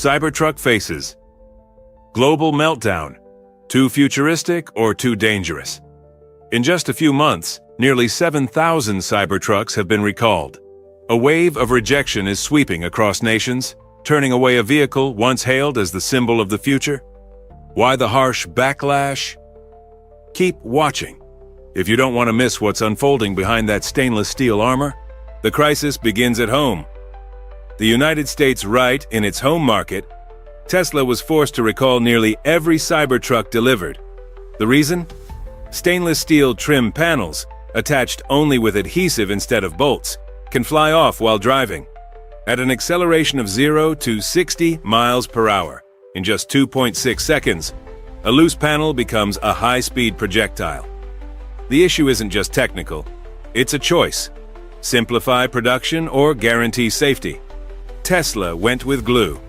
Cybertruck faces. Global meltdown. Too futuristic or too dangerous? In just a few months, nearly 7,000 Cybertrucks have been recalled. A wave of rejection is sweeping across nations, turning away a vehicle once hailed as the symbol of the future. Why the harsh backlash? Keep watching. If you don't want to miss what's unfolding behind that stainless steel armor, the crisis begins at home. The United States right in its home market, Tesla was forced to recall nearly every Cybertruck delivered. The reason? Stainless steel trim panels, attached only with adhesive instead of bolts, can fly off while driving. At an acceleration of 0 to 60 miles per hour, in just 2.6 seconds, a loose panel becomes a high-speed projectile. The issue isn't just technical, it's a choice. Simplify production or guarantee safety. Tesla went with glue.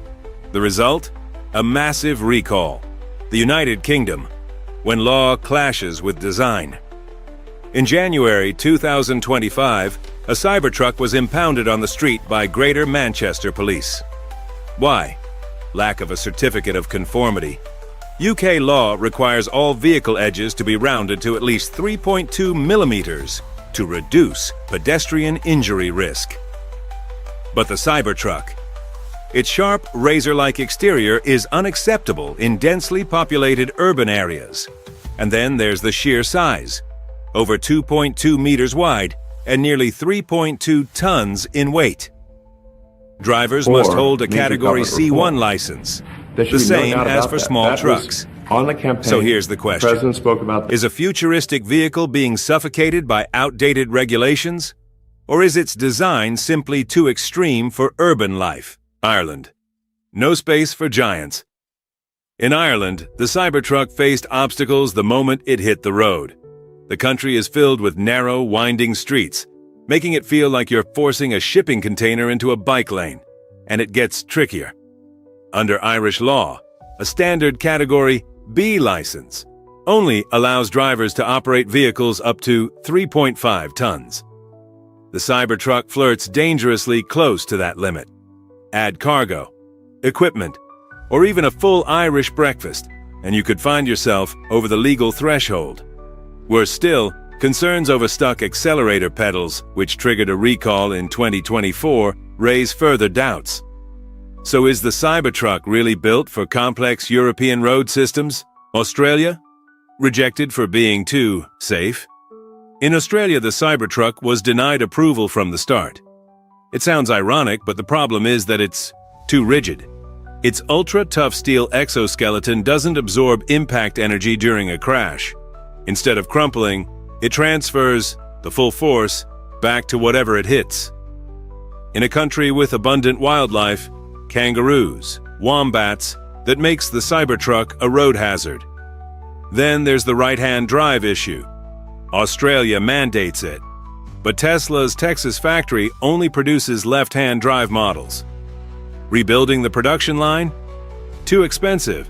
The result? A massive recall. The United Kingdom, when law clashes with design. In January 2025, a Cybertruck was impounded on the street by Greater Manchester Police. Why? Lack of a certificate of conformity. UK law requires all vehicle edges to be rounded to at least 3.2 millimeters to reduce pedestrian injury risk. But the Cybertruck, its sharp, razor-like exterior is unacceptable in densely populated urban areas. And then there's the sheer size, over 2.2 meters wide and nearly 3.2 tons in weight. Drivers must hold a Category C1 license, the same as for small trucks. On the campaign, so here's the question. The president spoke about Is a futuristic vehicle being suffocated by outdated regulations? Or is its design simply too extreme for urban life? Ireland. No space for giants. In Ireland, the Cybertruck faced obstacles the moment it hit the road. The country is filled with narrow, winding streets, making it feel like you're forcing a shipping container into a bike lane. And it gets trickier. Under Irish law, a standard Category B license only allows drivers to operate vehicles up to 3.5 tons. The Cybertruck flirts dangerously close to that limit. Add cargo, equipment, or even a full Irish breakfast, and you could find yourself over the legal threshold. Worse still, concerns over stuck accelerator pedals, which triggered a recall in 2024, raise further doubts. So is the Cybertruck really built for complex European road systems? Australia? Rejected for being too safe? In Australia, the Cybertruck was denied approval from the start. It sounds ironic, but the problem is that it's too rigid. Its ultra-tough steel exoskeleton doesn't absorb impact energy during a crash. Instead of crumpling, it transfers the full force back to whatever it hits. In a country with abundant wildlife, kangaroos, wombats, that makes the Cybertruck a road hazard. Then there's the right-hand drive issue. Australia mandates it, but Tesla's Texas factory only produces left-hand drive models. Rebuilding the production line? Too expensive.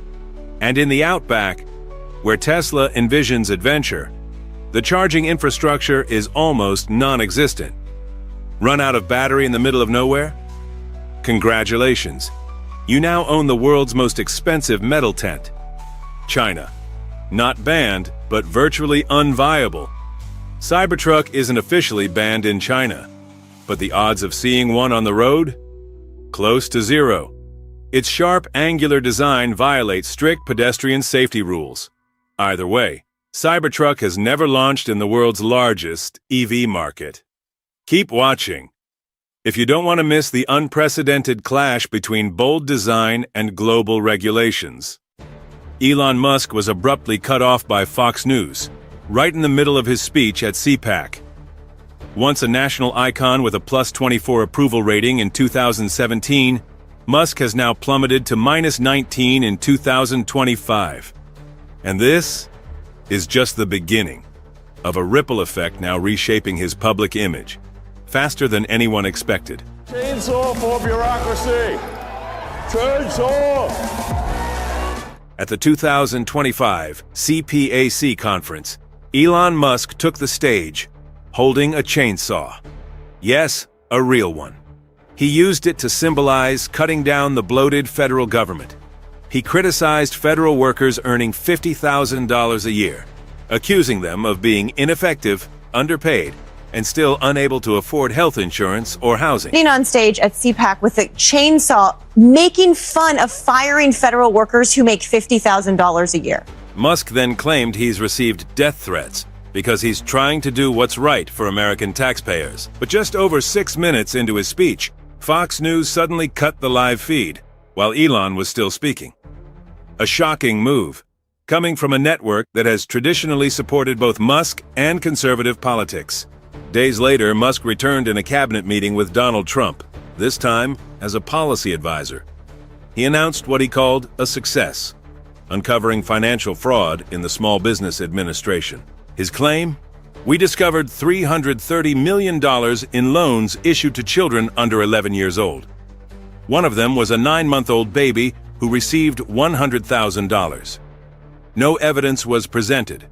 And in the outback, where Tesla envisions adventure, the charging infrastructure is almost non-existent. Run out of battery in the middle of nowhere? Congratulations. You now own the world's most expensive metal tent. China. Not banned, but virtually unviable. Cybertruck isn't officially banned in China, but the odds of seeing one on the road? Close to zero. Its sharp, angular design violates strict pedestrian safety rules. Either way, Cybertruck has never launched in the world's largest EV market. Keep watching. If you don't want to miss the unprecedented clash between bold design and global regulations. Elon Musk was abruptly cut off by Fox News, right in the middle of his speech at CPAC. Once a national icon with a plus 24 approval rating in 2017, Musk has now plummeted to minus 19 in 2025. And this is just the beginning of a ripple effect now reshaping his public image, faster than anyone expected. Chainsaw for bureaucracy! Chainsaw! At the 2025 CPAC conference, Elon Musk took the stage, holding a chainsaw. Yes, a real one. He used it to symbolize cutting down the bloated federal government. He criticized federal workers earning $50,000 a year, accusing them of being ineffective, underpaid, and still unable to afford health insurance or housing. Sitting on stage at CPAC with a chainsaw, making fun of firing federal workers who make $50,000 a year. Musk then claimed he's received death threats because he's trying to do what's right for American taxpayers. But just over 6 minutes into his speech, Fox News suddenly cut the live feed while Elon was still speaking. A shocking move, coming from a network that has traditionally supported both Musk and conservative politics. Days later, Musk returned in a cabinet meeting with Donald Trump, this time as a policy advisor. He announced what he called a success, uncovering financial fraud in the Small Business Administration. His claim? We discovered $330 million in loans issued to children under 11 years old. One of them was a 9-month-old baby who received $100,000. No evidence was presented,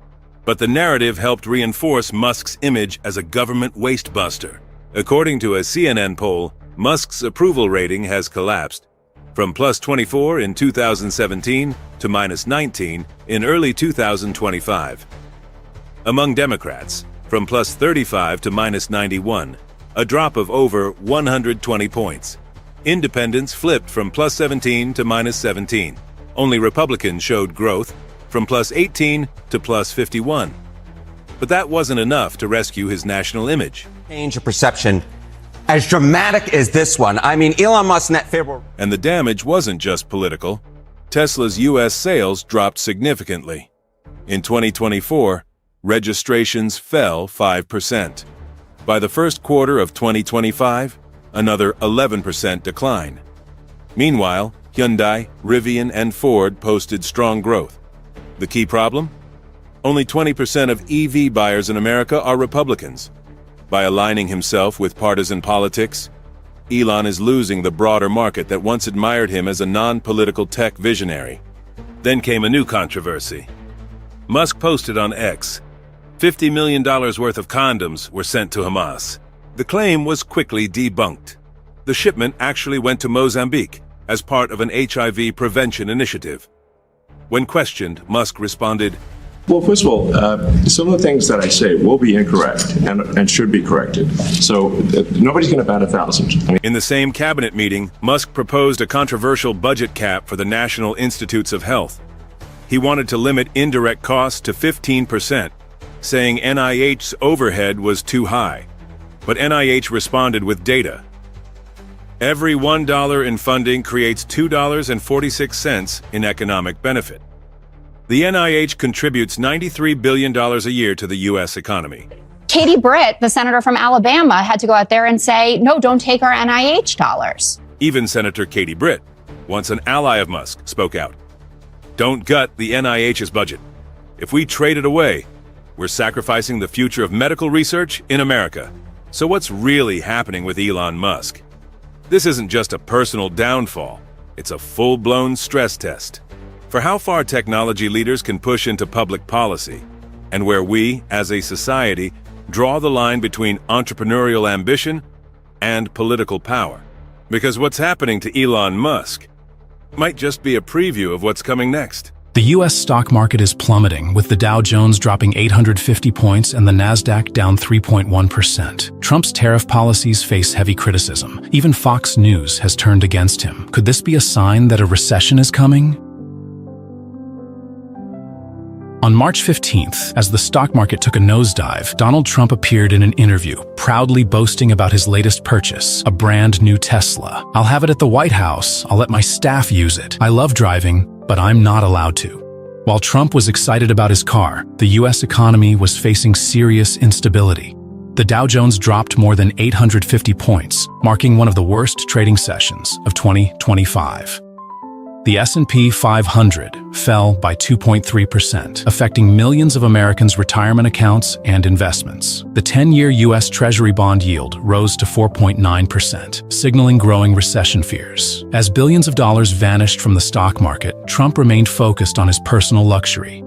but the narrative helped reinforce Musk's image as a government wastebuster. According to a CNN poll, Musk's approval rating has collapsed from plus 24 in 2017 to minus 19 in early 2025. Among Democrats, from plus 35 to minus 91, a drop of over 120 points. Independents flipped from plus 17 to minus 17. Only Republicans showed growth, from plus 18 to plus 51. But that wasn't enough to rescue his national image. Change of perception as dramatic as this one. I mean, Elon Musk's net favorable. And the damage wasn't just political. Tesla's U.S. sales dropped significantly. In 2024, registrations fell 5%. By the first quarter of 2025, another 11% decline. Meanwhile, Hyundai, Rivian, and Ford posted strong growth. The key problem? Only 20% of EV buyers in America are Republicans. By aligning himself with partisan politics, Elon is losing the broader market that once admired him as a non-political tech visionary. Then came a new controversy. Musk posted on X, $50 million worth of condoms were sent to Hamas. The claim was quickly debunked. The shipment actually went to Mozambique as part of an HIV prevention initiative. When questioned, Musk responded, Well, first of all, some of the things that I say will be incorrect and should be corrected. So nobody's going to bat 1,000. In the same cabinet meeting, Musk proposed a controversial budget cap for the National Institutes of Health. He wanted to limit indirect costs to 15%, saying NIH's overhead was too high. But NIH responded with data. Every $1 in funding creates $2.46 in economic benefit. The NIH contributes $93 billion a year to the U.S. economy. Katie Britt, the senator from Alabama, had to go out there and say, no, don't take our NIH dollars. Even Senator Katie Britt, once an ally of Musk, spoke out. Don't gut the NIH's budget. If we trade it away, we're sacrificing the future of medical research in America. So what's really happening with Elon Musk? This isn't just a personal downfall. It's a full-blown stress test for how far technology leaders can push into public policy, and where we, as a society, draw the line between entrepreneurial ambition and political power. Because what's happening to Elon Musk might just be a preview of what's coming next. The U.S. stock market is plummeting, with the Dow Jones dropping 850 points and the Nasdaq down 3.1%. Trump's tariff policies face heavy criticism. Even Fox News has turned against him. Could this be a sign that a recession is coming? On March 15th, as the stock market took a nosedive, Donald Trump appeared in an interview, proudly boasting about his latest purchase, a brand new Tesla. "I'll have it at the White House. I'll let my staff use it. I love driving, but I'm not allowed to." While Trump was excited about his car, the U.S. economy was facing serious instability. The Dow Jones dropped more than 850 points, marking one of the worst trading sessions of 2025. The S&P 500 fell by 2.3%, affecting millions of Americans' retirement accounts and investments. The 10-year U.S. Treasury bond yield rose to 4.9%, signaling growing recession fears. As billions of dollars vanished from the stock market, Trump remained focused on his personal luxury.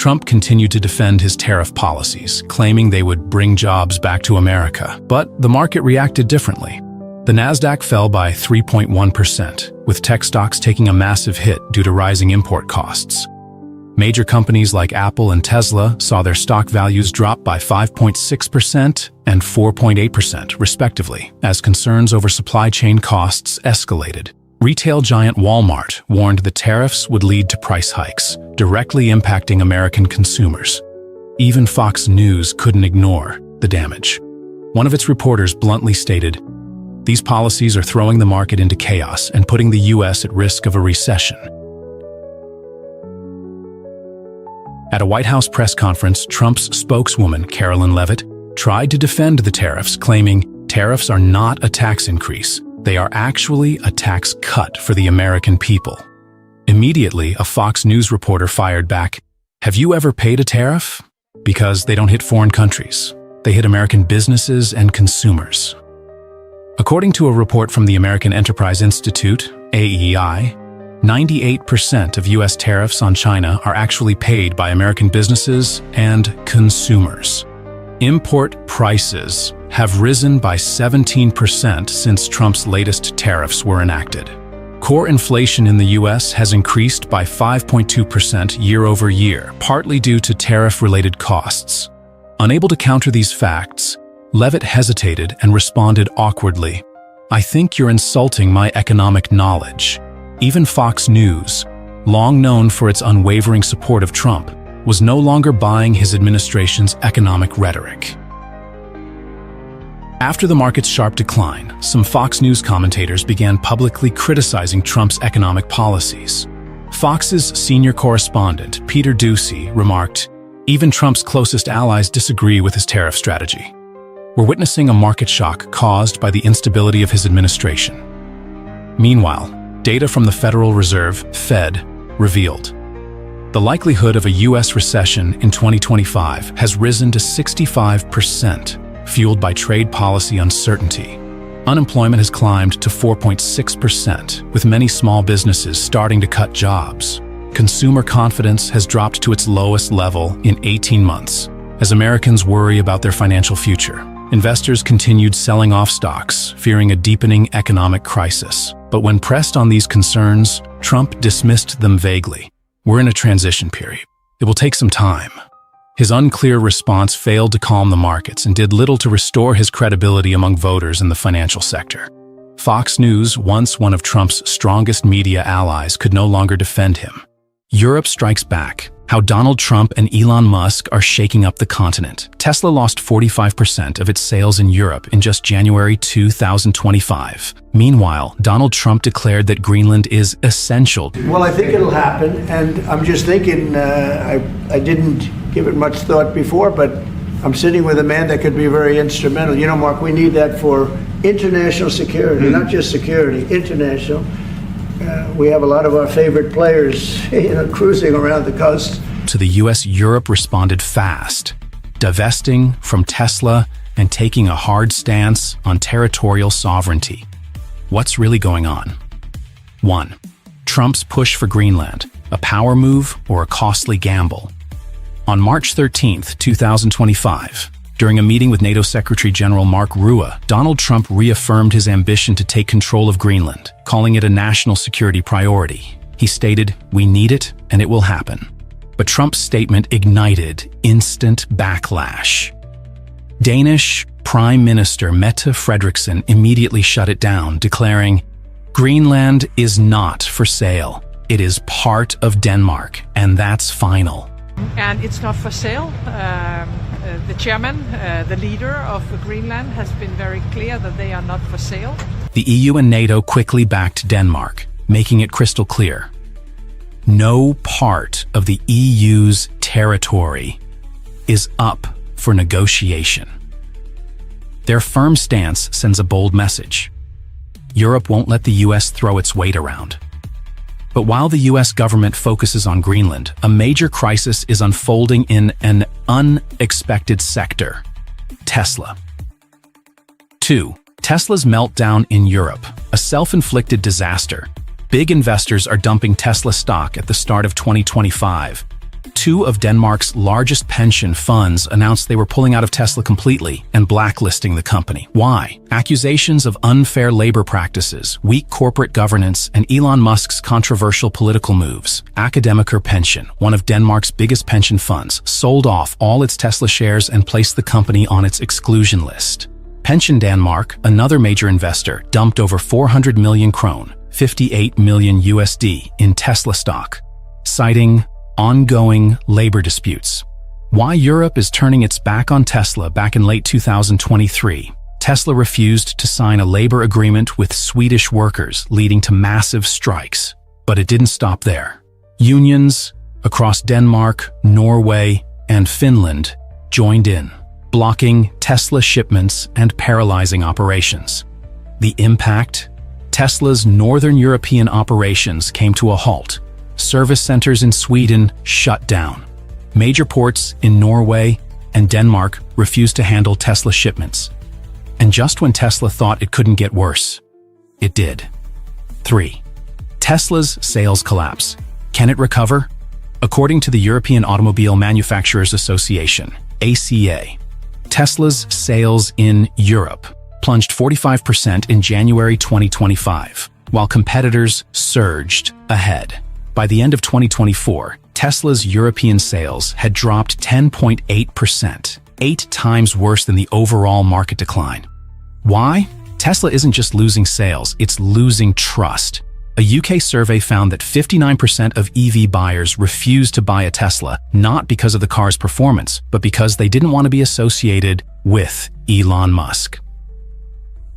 Trump continued to defend his tariff policies, claiming they would bring jobs back to America. But the market reacted differently. The Nasdaq fell by 3.1%, with tech stocks taking a massive hit due to rising import costs. Major companies like Apple and Tesla saw their stock values drop by 5.6% and 4.8%, respectively, as concerns over supply chain costs escalated. Retail giant Walmart warned the tariffs would lead to price hikes, directly impacting American consumers. Even Fox News couldn't ignore the damage. One of its reporters bluntly stated, "These policies are throwing the market into chaos and putting the U.S. at risk of a recession." At a White House press conference, Trump's spokeswoman, Karoline Leavitt, tried to defend the tariffs, claiming tariffs are not a tax increase. They are actually a tax cut for the American people. Immediately, a Fox News reporter fired back, "Have you ever paid a tariff?" Because they don't hit foreign countries. They hit American businesses and consumers. According to a report from the American Enterprise Institute, AEI, 98% of U.S. tariffs on China are actually paid by American businesses and consumers. Import prices have risen by 17% since Trump's latest tariffs were enacted. Core inflation in the U.S. has increased by 5.2% year over year, partly due to tariff-related costs. Unable to counter these facts, Leavitt hesitated and responded awkwardly, "I think you're insulting my economic knowledge." Even Fox News, long known for its unwavering support of Trump, was no longer buying his administration's economic rhetoric. After the market's sharp decline, some Fox News commentators began publicly criticizing Trump's economic policies. Fox's senior correspondent, Peter Doocy, remarked, "Even Trump's closest allies disagree with his tariff strategy. We're witnessing a market shock caused by the instability of his administration." Meanwhile, data from the Federal Reserve, Fed, revealed the likelihood of a U.S. recession in 2025 has risen to 65%, fueled by trade policy uncertainty. Unemployment has climbed to 4.6%, with many small businesses starting to cut jobs. Consumer confidence has dropped to its lowest level in 18 months, as Americans worry about their financial future. Investors continued selling off stocks, fearing a deepening economic crisis. But when pressed on these concerns, Trump dismissed them vaguely. "We're in a transition period. It will take some time." His unclear response failed to calm the markets and did little to restore his credibility among voters in the financial sector. Fox News, once one of Trump's strongest media allies, could no longer defend him. Europe strikes back. How Donald Trump and Elon Musk are shaking up the continent. Tesla lost 45% of its sales in Europe in just January 2025. Meanwhile, Donald Trump declared that Greenland is essential. Well, I think it'll happen, and I'm just thinking, I didn't give it much thought before, but I'm sitting with a man that could be very instrumental. You know, Mark, we need that for international security, not just security, international. We have a lot of our favorite players, cruising around the coast. To the U.S., Europe responded fast, divesting from Tesla and taking a hard stance on territorial sovereignty. What's really going on? 1. Trump's push for Greenland, a power move or a costly gamble. On March 13, 2025, during a meeting with NATO Secretary General Mark Rutte, Donald Trump reaffirmed his ambition to take control of Greenland, calling it a national security priority. He stated, "We need it, and it will happen." But Trump's statement ignited instant backlash. Danish Prime Minister Mette Frederiksen immediately shut it down, declaring, "Greenland is not for sale. It is part of Denmark, and that's final." And it's not for sale. The chairman, the leader of Greenland, has been very clear that they are not for sale. The EU and NATO quickly backed Denmark, making it crystal clear. No part of the EU's territory is up for negotiation. Their firm stance sends a bold message. Europe won't let the US throw its weight around. But while the US government focuses on Greenland, a major crisis is unfolding in an unexpected sector: Tesla. 2. Tesla's meltdown in Europe, a self-inflicted disaster. Big investors are dumping Tesla stock at the start of 2025, Two of Denmark's largest pension funds announced they were pulling out of Tesla completely and blacklisting the company. Why? Accusations of unfair labor practices, weak corporate governance, and Elon Musk's controversial political moves. Academiker Pension, one of Denmark's biggest pension funds, sold off all its Tesla shares and placed the company on its exclusion list. Pension Denmark, another major investor, dumped over 400 million krone, 58 million USD, in Tesla stock, citing ongoing labor disputes. Why Europe is turning its back on Tesla. Back in late 2023, Tesla refused to sign a labor agreement with Swedish workers, leading to massive strikes. But it didn't stop there. Unions across Denmark, Norway, and Finland joined in, blocking Tesla shipments and paralyzing operations. The impact? Tesla's northern European operations came to a halt. Service centers in Sweden shut down. Major ports in Norway and Denmark refused to handle Tesla shipments. And just when Tesla thought it couldn't get worse, it did. 3. Tesla's sales collapse. Can it recover? According to the European Automobile Manufacturers Association, ACA, Tesla's sales in Europe plunged 45% in January 2025, while competitors surged ahead. By the end of 2024, Tesla's European sales had dropped 10.8%, 8 times worse than the overall market decline. Why? Tesla isn't just losing sales, it's losing trust. A UK survey found that 59% of EV buyers refused to buy a Tesla, not because of the car's performance, but because they didn't want to be associated with Elon Musk.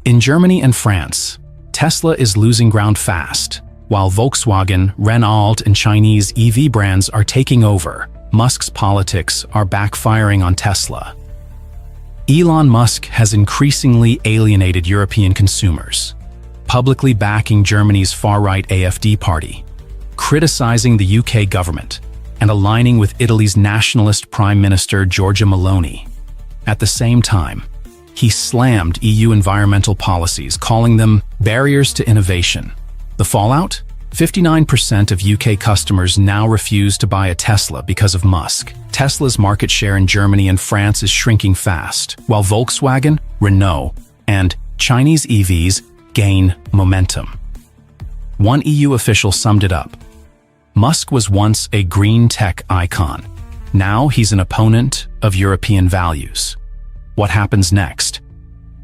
In Germany and France, Tesla is losing ground fast. While Volkswagen, Renault, and Chinese EV brands are taking over, Musk's politics are backfiring on Tesla. Elon Musk has increasingly alienated European consumers, publicly backing Germany's far-right AfD party, criticizing the UK government, and aligning with Italy's nationalist Prime Minister Giorgia Meloni. At the same time, he slammed EU environmental policies, calling them barriers to innovation. The fallout? 59% of UK customers now refuse to buy a Tesla because of Musk. Tesla's market share in Germany and France is shrinking fast, while Volkswagen, Renault, and Chinese EVs gain momentum. One EU official summed it up. Musk was once a green tech icon. Now he's an opponent of European values. What happens next?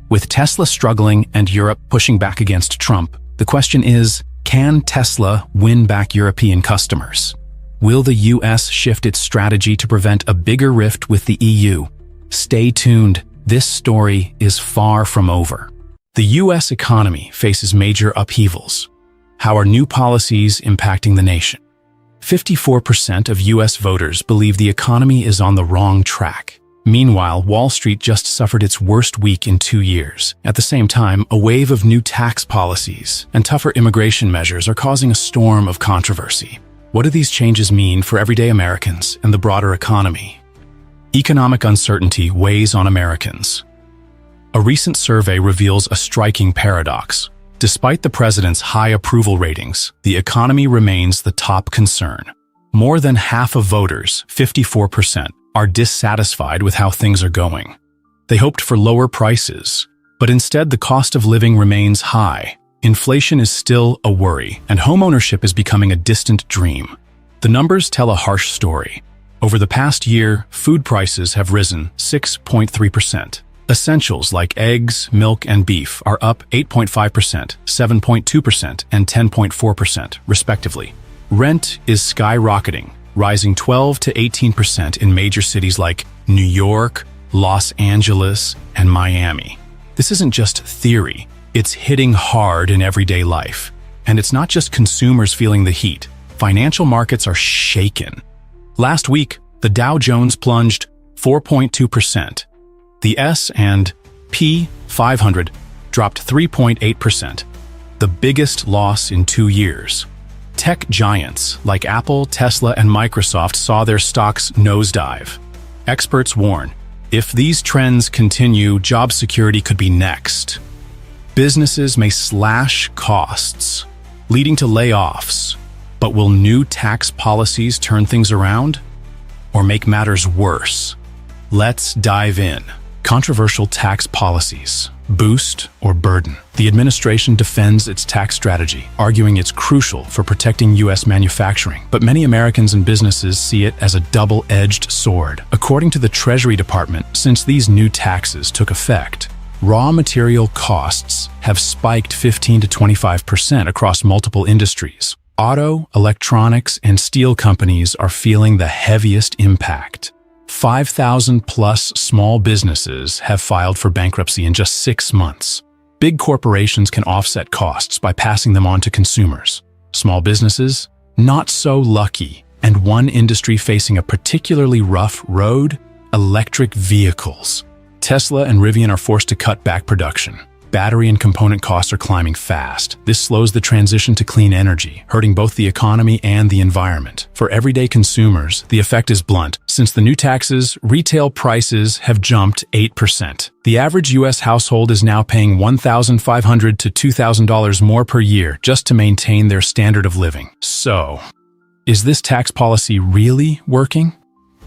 With Tesla struggling and Europe pushing back against Trump, the question is, can Tesla win back European customers? Will the US shift its strategy to prevent a bigger rift with the EU? Stay tuned. This story is far from over. The US economy faces major upheavals. How are new policies impacting the nation? 54% of US voters believe the economy is on the wrong track. Meanwhile, Wall Street just suffered its worst week in 2 years. At the same time, a wave of new tax policies and tougher immigration measures are causing a storm of controversy. What do these changes mean for everyday Americans and the broader economy? Economic uncertainty weighs on Americans. A recent survey reveals a striking paradox. Despite the president's high approval ratings, the economy remains the top concern. More than half of voters, 54%, are dissatisfied with how things are going. They hoped for lower prices, but instead the cost of living remains high. Inflation is still a worry, and homeownership is becoming a distant dream. The numbers tell a harsh story. Over the past year, food prices have risen 6.3%. Essentials like eggs, milk, and beef are up 8.5%, 7.2%, and 10.4%, respectively. Rent is skyrocketing, rising 12 to 18% in major cities like New York, Los Angeles, and Miami. This isn't just theory, it's hitting hard in everyday life. And it's not just consumers feeling the heat. Financial markets are shaken. Last week, the Dow Jones plunged 4.2%. The S&P 500 dropped 3.8%, the biggest loss in 2 years. Tech giants like Apple, Tesla, and Microsoft saw their stocks nosedive. Experts warn, if these trends continue, job security could be next. Businesses may slash costs, leading to layoffs. But will new tax policies turn things around? or make matters worse? Let's dive in. Controversial tax policies. Boost or burden? The administration defends its tax strategy, arguing it's crucial for protecting U.S. manufacturing. But many Americans and businesses see it as a double-edged sword. According to the Treasury Department, since these new taxes took effect, raw material costs have spiked 15 to 25% across multiple industries. Auto, electronics, and steel companies are feeling the heaviest impact. 5,000 plus small businesses have filed for bankruptcy in just 6 months. Big corporations can offset costs by passing them on to consumers. Small businesses, not so lucky. And one industry facing a particularly rough road? Electric vehicles. Tesla and Rivian are forced to cut back production. Battery and component costs are climbing fast. This slows the transition to clean energy, hurting both the economy and the environment. For everyday consumers, the effect is blunt. Since the new taxes, retail prices have jumped 8%. The average U.S. household is now paying $1,500 to $2,000 more per year just to maintain their standard of living. So, is this tax policy really working?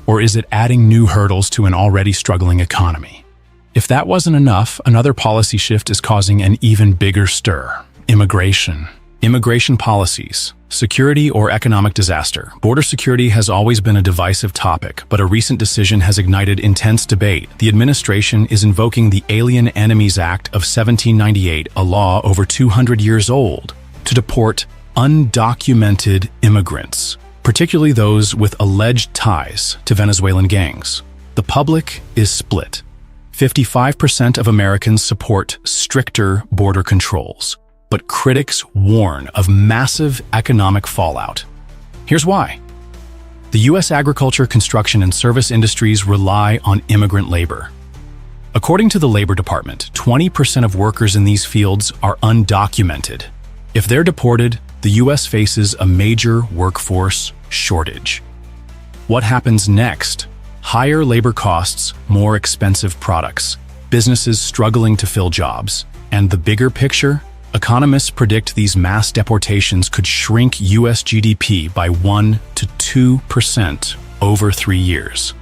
Or is it adding new hurdles to an already struggling economy? If that wasn't enough, another policy shift is causing an even bigger stir. Immigration. Immigration policies. Security or economic disaster. Border security has always been a divisive topic, but a recent decision has ignited intense debate. The administration is invoking the Alien Enemies Act of 1798, a law over 200 years old, to deport undocumented immigrants, particularly those with alleged ties to Venezuelan gangs. The public is split. 55% of Americans support stricter border controls, but critics warn of massive economic fallout. Here's why. The U.S. agriculture, construction, and service industries rely on immigrant labor. According to the Labor Department, 20% of workers in these fields are undocumented. If they're deported, the U.S. faces a major workforce shortage. What happens next? Higher labor costs, more expensive products, businesses struggling to fill jobs. And the bigger picture? Economists predict these mass deportations could shrink U.S. GDP by 1 to 2% over 3 years.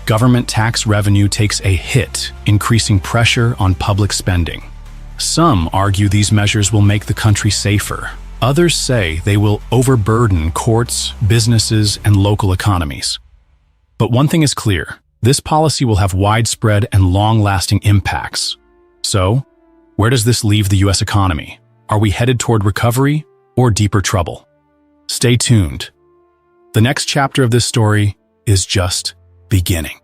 Government tax revenue takes a hit, increasing pressure on public spending. Some argue these measures will make the country safer. Others say they will overburden courts, businesses, and local economies. But one thing is clear, this policy will have widespread and long-lasting impacts. So, where does this leave the U.S. economy? Are we headed toward recovery or deeper trouble? Stay tuned. The next chapter of this story is just beginning.